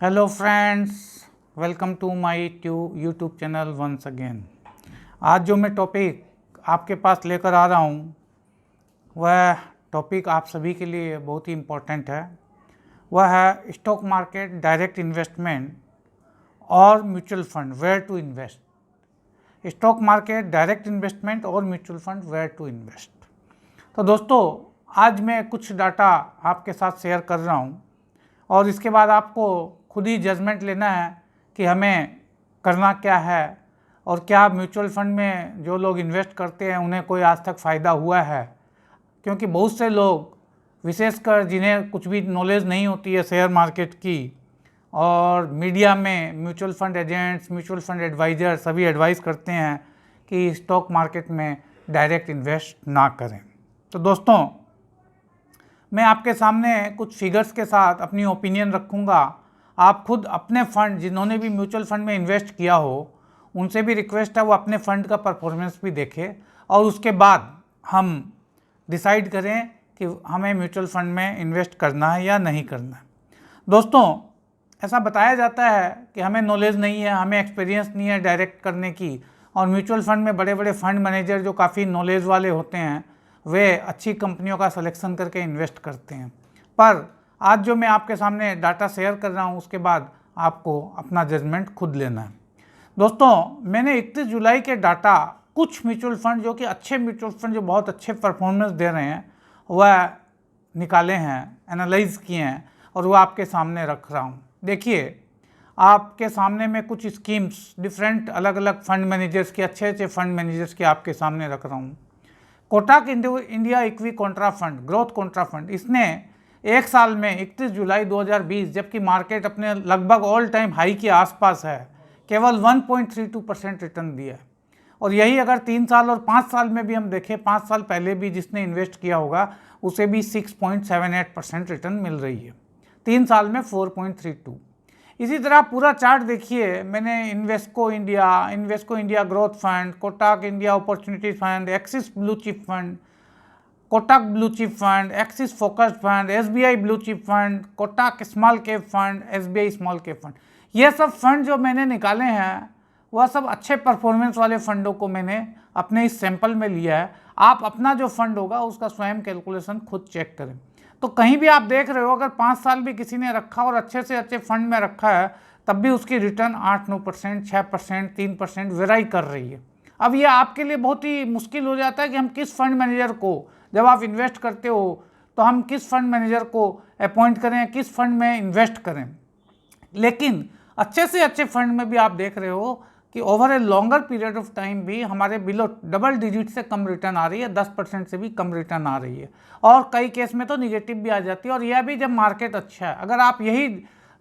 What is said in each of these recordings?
Hello friends, welcome to my YouTube channel once again. आज जो मैं टॉपिक आपके पास लेकर आ रहा हूँ वह टॉपिक आप सभी के लिए बहुत ही इम्पोर्टेंट है। वह है स्टॉक मार्केट, डायरेक्ट इन्वेस्टमेंट और mutual fund, where to invest. Stock market, direct investment और mutual fund, where to invest. तो दोस्तों, आज मैं कुछ डाटा आपके साथ शेयर कर रहा हूँ और इसके बाद आपको खुद ही जजमेंट लेना है कि हमें करना क्या है और क्या म्यूचुअल फंड में जो लोग इन्वेस्ट करते हैं उन्हें कोई आज तक फ़ायदा हुआ है। क्योंकि बहुत से लोग, विशेषकर जिन्हें कुछ भी नॉलेज नहीं होती है शेयर मार्केट की, और मीडिया में mutual fund agents, mutual fund adviser सभी एडवाइस करते हैं कि स्टॉक मार्केट में डायरेक्ट इन्वेस्ट ना करें। तो दोस्तों, मैं आपके सामने कुछ फिगर्स के साथ अपनी ओपिनियन रखूँगा। आप खुद अपने फंड, जिन्होंने भी म्यूचुअल फंड में इन्वेस्ट किया हो, उनसे भी रिक्वेस्ट है वो अपने फंड का परफॉर्मेंस भी देखें और उसके बाद हम डिसाइड करें कि हमें म्यूचुअल फंड में इन्वेस्ट करना है या नहीं करना है। दोस्तों, ऐसा बताया जाता है कि हमें नॉलेज नहीं है, हमें एक्सपीरियंस नहीं है डायरेक्ट करने की, और म्यूचुअल फंड में बड़े बड़े फंड मैनेजर जो काफ़ी नॉलेज वाले होते हैं वे अच्छी कंपनियों का सिलेक्शन करके इन्वेस्ट करते हैं। पर आज जो मैं आपके सामने डाटा शेयर कर रहा हूँ उसके बाद आपको अपना जजमेंट खुद लेना है। दोस्तों, मैंने 31 जुलाई के डाटा कुछ म्यूचुअल फंड, जो कि अच्छे म्यूचुअल फंड जो बहुत अच्छे परफॉर्मेंस दे रहे हैं, वह निकाले हैं, एनालाइज किए हैं और वह आपके सामने रख रहा हूँ। देखिए, आपके सामने मैं कुछ स्कीम्स डिफरेंट अलग अलग फंड मैनेजर्स के, अच्छे अच्छे फंड मैनेजर्स के आपके सामने रख रहा हूँ। Kotak India equi Contra fund, growth Contra fund, इसने एक साल में 31 जुलाई 2020, जबकि मार्केट अपने लगभग ऑल टाइम हाई के आसपास है, केवल 1.32% रिटर्न दिया है। और यही अगर 3 साल और 5 साल में भी हम देखें, 5 साल पहले भी जिसने इन्वेस्ट किया होगा उसे भी 6.78% रिटर्न मिल रही है, 3 साल में 4.32। इसी तरह पूरा चार्ट देखिए, मैंने Invesco India growth fund, Kotak India opportunity fund, axis blue chip fund, Kotak blue chip fund, axis focused fund, SBI blue chip fund, Kotak small cap fund, SBI small cap fund, ये सब फंड जो मैंने निकाले हैं वह सब अच्छे परफॉर्मेंस वाले फंडों को मैंने अपने इस सैंपल में लिया है। आप अपना जो फंड होगा उसका स्वयं कैलकुलेशन खुद चेक करें। तो कहीं भी आप देख रहे हो, अगर 5 साल भी किसी ने रखा और अच्छे से अच्छे फंड में रखा है, तब भी उसकी रिटर्न 8-9%, 6%, 3% वेराई कर रही है। अब ये आपके लिए बहुत ही मुश्किल हो जाता है कि हम किस फंड मैनेजर को, जब आप इन्वेस्ट करते हो तो हम किस फंड मैनेजर को अपॉइंट करें, किस फंड में इन्वेस्ट करें। लेकिन अच्छे से अच्छे फंड में भी आप देख रहे हो कि over a longer period of time भी हमारे बिलो डबल डिजिट से कम रिटर्न आ रही है, 10% से भी कम रिटर्न आ रही है, और कई केस में तो निगेटिव भी आ जाती है। और यह भी जब मार्केट अच्छा है। अगर आप यही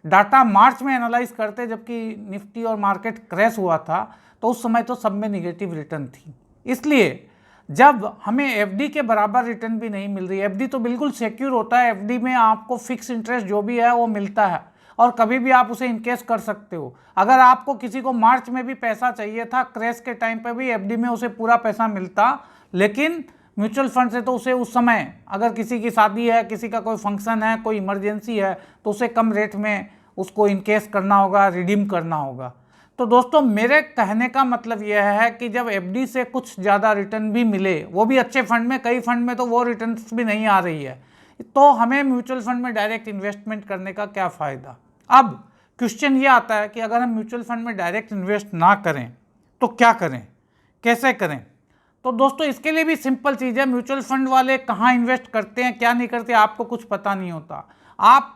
डाटा मार्च में एनालाइज करते, जबकि निफ्टी और मार्केट क्रैश हुआ था, तो उस समय तो सब में निगेटिव रिटर्न थी। इसलिए जब हमें एफडी के बराबर रिटर्न भी नहीं मिल रही, एफडी तो बिल्कुल सिक्योर होता है, एफडी में आपको फिक्स इंटरेस्ट जो भी है वो मिलता है और कभी भी आप उसे इनकेस कर सकते हो। अगर आपको किसी को मार्च में भी पैसा चाहिए था, क्रैश के टाइम पे भी एफडी में उसे पूरा पैसा मिलता, लेकिन म्यूचुअल फंड से तो उसे उस समय, अगर किसी की शादी है, किसी का कोई फंक्शन है, कोई इमरजेंसी है, तो उसे कम रेट में उसको इनकेस करना होगा, रिडीम करना होगा। तो दोस्तों, मेरे कहने का मतलब यह है कि जब एफडी से कुछ ज़्यादा रिटर्न भी मिले, वो भी अच्छे फंड में, कई फंड में तो वो रिटर्न्स भी नहीं आ रही है, तो हमें म्यूचुअल फंड में डायरेक्ट इन्वेस्टमेंट करने का क्या फ़ायदा। अब क्वेश्चन ये आता है कि अगर हम म्यूचुअल फंड में डायरेक्ट इन्वेस्ट ना करें तो क्या करें, कैसे करें। तो दोस्तों, इसके लिए भी सिंपल चीज़ है। म्यूचुअल फंड वाले कहाँ इन्वेस्ट करते हैं, क्या नहीं करते, आपको कुछ पता नहीं होता। आप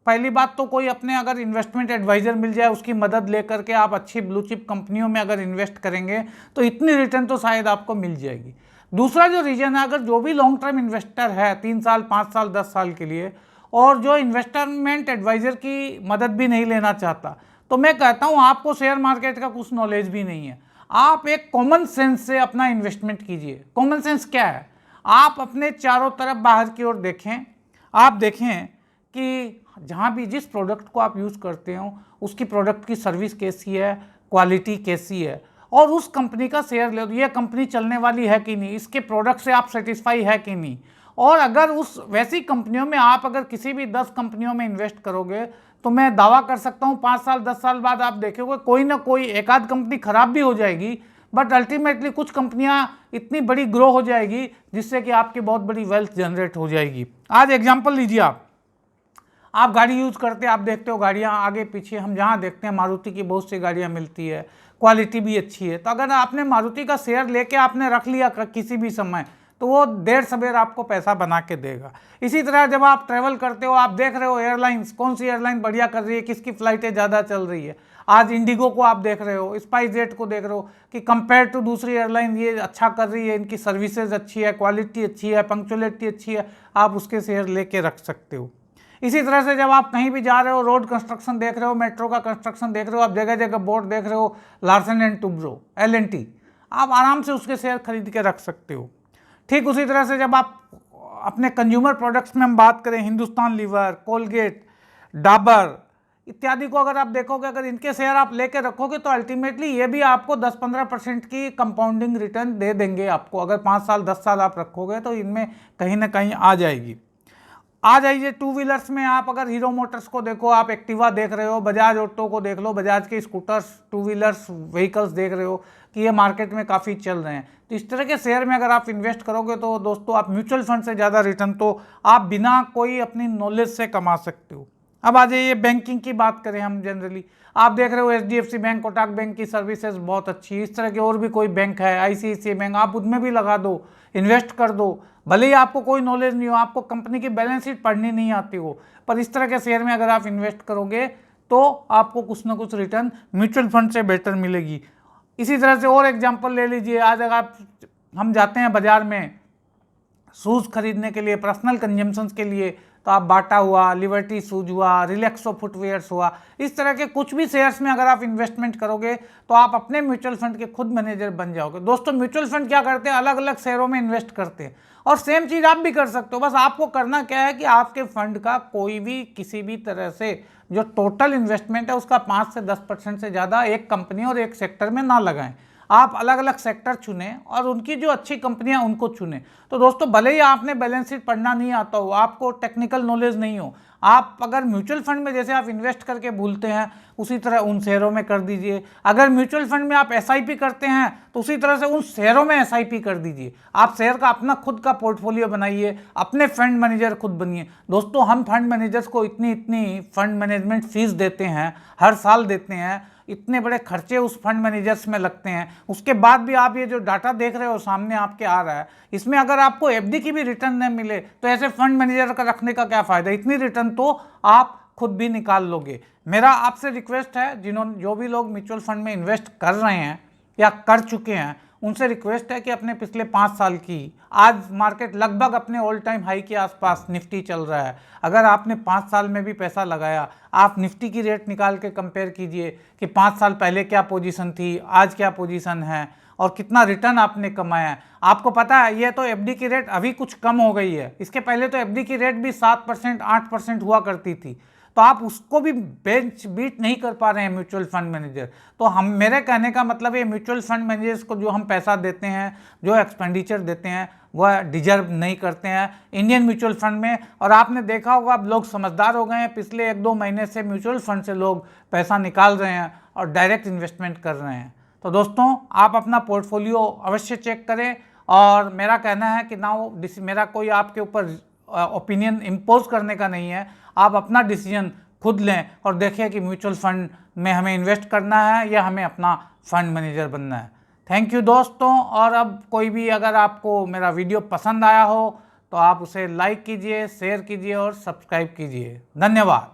पहली बात तो कोई अपने अगर इन्वेस्टमेंट एडवाइज़र मिल जाए, उसकी मदद लेकर के आप अच्छी ब्लू चिप कंपनियों में अगर इन्वेस्ट करेंगे तो इतनी रिटर्न तो शायद आपको मिल जाएगी। दूसरा जो रीज़न है, अगर जो भी लॉन्ग टर्म इन्वेस्टर है, 3 साल, 5 साल, 10 साल के लिए, और जो इन्वेस्टमेंट एडवाइज़र की मदद भी नहीं लेना चाहता, तो मैं कहता हूँ आपको शेयर मार्केट का कुछ नॉलेज भी नहीं है। आप एक कॉमन सेंस से अपना इन्वेस्टमेंट कीजिए। कॉमन सेंस क्या है? आप अपने चारों तरफ बाहर की ओर देखें, आप देखें कि जहाँ भी जिस प्रोडक्ट को आप यूज़ करते हो उसकी प्रोडक्ट की सर्विस कैसी है, क्वालिटी कैसी है, और उस कंपनी का शेयर ले लो। ये कंपनी चलने वाली है कि नहीं, इसके प्रोडक्ट से आप सेटिस्फाई है कि नहीं। और अगर उस वैसी कंपनियों में आप अगर किसी भी 10 कंपनियों में इन्वेस्ट करोगे तो मैं दावा कर सकता हूँ 5 साल 10 साल बाद आप देखोगे कोई ना कोई एक आध कंपनी खराब भी हो जाएगी, बट अल्टीमेटली कुछ कंपनियां इतनी बड़ी ग्रो हो जाएगी जिससे कि आपकी बहुत बड़ी वेल्थ जनरेट हो जाएगी। आज एग्जांपल लीजिए, आप गाड़ी यूज़ करते हैं, आप देखते हो गाड़ियाँ आगे पीछे, हम जहाँ देखते हैं मारुति की बहुत सी गाड़ियाँ मिलती है, क्वालिटी भी अच्छी है। तो अगर आपने मारुति का शेयर लेके आपने रख लिया किसी भी समय, तो वो देर सवेर आपको पैसा बना के देगा। इसी तरह जब आप ट्रैवल करते हो, आप देख रहे हो एयरलाइंस, कौन सी एयरलाइन बढ़िया कर रही है, किसकी फ्लाइटें ज़्यादा चल रही है। आज इंडिगो को आप देख रहे हो, स्पाइस जेट को देख रहे हो कि कंपेयर टू दूसरी एयरलाइन ये अच्छा कर रही है, इनकी सर्विसेज अच्छी है, क्वालिटी अच्छी है, पंक्चुअलिटी अच्छी है, आप उसके शेयर लेके रख सकते हो। इसी तरह से जब आप कहीं भी जा रहे हो, रोड कंस्ट्रक्शन देख रहे हो, मेट्रो का कंस्ट्रक्शन देख रहे हो, आप जगह जगह बोर्ड देख रहे हो लार्सन एंड टुब्रो LNT, आप आराम से उसके शेयर खरीद के रख सकते हो। ठीक उसी तरह से जब आप अपने कंज्यूमर प्रोडक्ट्स में हम बात करें, हिंदुस्तान लीवर, कोलगेट, डाबर इत्यादि को अगर आप देखोगे, अगर इनके शेयर आप लेके रखोगे तो अल्टीमेटली ये भी आपको 10-15% की कंपाउंडिंग रिटर्न दे देंगे आपको। अगर 5 साल 10 साल आप रखोगे तो इनमें कहीं ना कहीं आ जाएगी। आ जाइए टू व्हीलर्स में, आप अगर हीरो मोटर्स को देखो, आप एक्टिवा देख रहे हो, बजाज ऑटो को देख लो, बजाज के स्कूटर्स, टू व्हीलर्स व्हीकल्स देख रहे हो कि ये मार्केट में काफ़ी चल रहे हैं। तो इस तरह के शेयर में अगर आप इन्वेस्ट करोगे तो दोस्तों आप म्यूचुअल फंड से ज़्यादा रिटर्न तो आप बिना कोई अपनी नॉलेज से कमा सकते हो। अब आ जाइए बैंकिंग की बात करें हम जनरली, आप देख रहे हो HDFC बैंक, कोटक बैंक की सर्विसेज बहुत अच्छी है। इस तरह के और भी कोई बैंक है, ICICI बैंक, आप उनमें भी लगा दो, इन्वेस्ट कर दो। भले ही आपको कोई नॉलेज नहीं हो, आपको कंपनी की बैलेंस शीट पढ़नी नहीं आती हो, पर इस तरह के शेयर में अगर आप इन्वेस्ट करोगे तो आपको कुछ ना कुछ रिटर्न म्यूचुअल फंड से बेटर मिलेगी। इसी तरह से और एग्जांपल ले लीजिए, आज अगर हम जाते हैं बाजार में शूज़ खरीदने के लिए, पर्सनल कंजम्पशन के लिए, तो आप बाटा हुआ, लिबर्टी शूज हुआ, रिलैक्सो फुटवेयर्स हुआ, इस तरह के कुछ भी शेयर्स में अगर आप इन्वेस्टमेंट करोगे तो आप अपने म्यूचुअल फंड के खुद मैनेजर बन जाओगे। दोस्तों म्यूचुअल फंड क्या करते हैं, अलग अलग शेयरों में इन्वेस्ट करते हैं, और सेम चीज़ आप भी कर सकते हो। बस आपको करना क्या है कि आपके फंड का कोई भी किसी भी तरह से जो टोटल इन्वेस्टमेंट है उसका 5 से 10% से ज़्यादा एक कंपनी और एक सेक्टर में ना लगाएं। आप अलग अलग सेक्टर चुनें और उनकी जो अच्छी कंपनियां उनको चुनें। तो दोस्तों भले ही आपने बैलेंस शीट पढ़ना नहीं आता हो, आपको टेक्निकल नॉलेज नहीं हो, आप अगर म्यूचुअल फंड में जैसे आप इन्वेस्ट करके भूलते हैं उसी तरह उन शेयरों में कर दीजिए। अगर म्यूचुअल फंड में आप SIP करते हैं तो उसी तरह से उन शेयरों में SIP कर दीजिए। आप शेयर का अपना खुद का पोर्टफोलियो बनाइए, अपने फंड मैनेजर खुद बनिए। दोस्तों हम फंड मैनेजर्स को इतनी फंड मैनेजमेंट फीस देते हैं, हर साल देते हैं, इतने बड़े खर्चे उस फंड मैनेजर्स में लगते हैं, उसके बाद भी आप ये जो डाटा देख रहे हो सामने आपके आ रहा है, इसमें अगर आपको FD की भी रिटर्न न मिले तो ऐसे फंड मैनेजर का रखने का क्या फ़ायदा। इतनी रिटर्न तो आप खुद भी निकाल लोगे। मेरा आपसे रिक्वेस्ट है, जो भी लोग म्यूचुअल फंड में इन्वेस्ट कर रहे हैं या कर चुके हैं, उनसे रिक्वेस्ट है कि अपने पिछले 5 साल की, आज मार्केट लगभग अपने ऑल टाइम हाई के आसपास निफ्टी चल रहा है, अगर आपने 5 साल में भी पैसा लगाया, आप निफ्टी की रेट निकाल के कंपेयर कीजिए कि 5 साल पहले क्या पोजीशन थी, आज क्या पोजीशन है और कितना रिटर्न आपने कमाया है। आपको पता है ये तो FD की रेट अभी कुछ कम हो गई है, इसके पहले तो FD की रेट भी 7% 8% हुआ करती थी, तो आप उसको भी बेंच बीट नहीं कर पा रहे हैं म्यूचुअल फंड मैनेजर। तो हम, मेरे कहने का मतलब ये म्यूचुअल फंड मैनेजर्स को जो हम पैसा देते हैं, जो एक्सपेंडिचर देते हैं, वह डिजर्व नहीं करते हैं इंडियन म्यूचुअल फंड में। और आपने देखा होगा अब लोग समझदार हो गए हैं, पिछले 1-2 महीने से म्यूचुअल फंड से लोग पैसा निकाल रहे हैं और डायरेक्ट इन्वेस्टमेंट कर रहे हैं। तो दोस्तों आप अपना पोर्टफोलियो अवश्य चेक करें, और मेरा कहना है कि ना मेरा कोई आपके ऊपर ओपिनियन इम्पोज करने का नहीं है, आप अपना डिसीजन खुद लें और देखें कि म्यूचुअल फंड में हमें इन्वेस्ट करना है या हमें अपना फंड मैनेजर बनना है। थैंक यू दोस्तों। और अब कोई भी अगर आपको मेरा वीडियो पसंद आया हो तो आप उसे लाइक कीजिए, शेयर कीजिए और सब्सक्राइब कीजिए। धन्यवाद।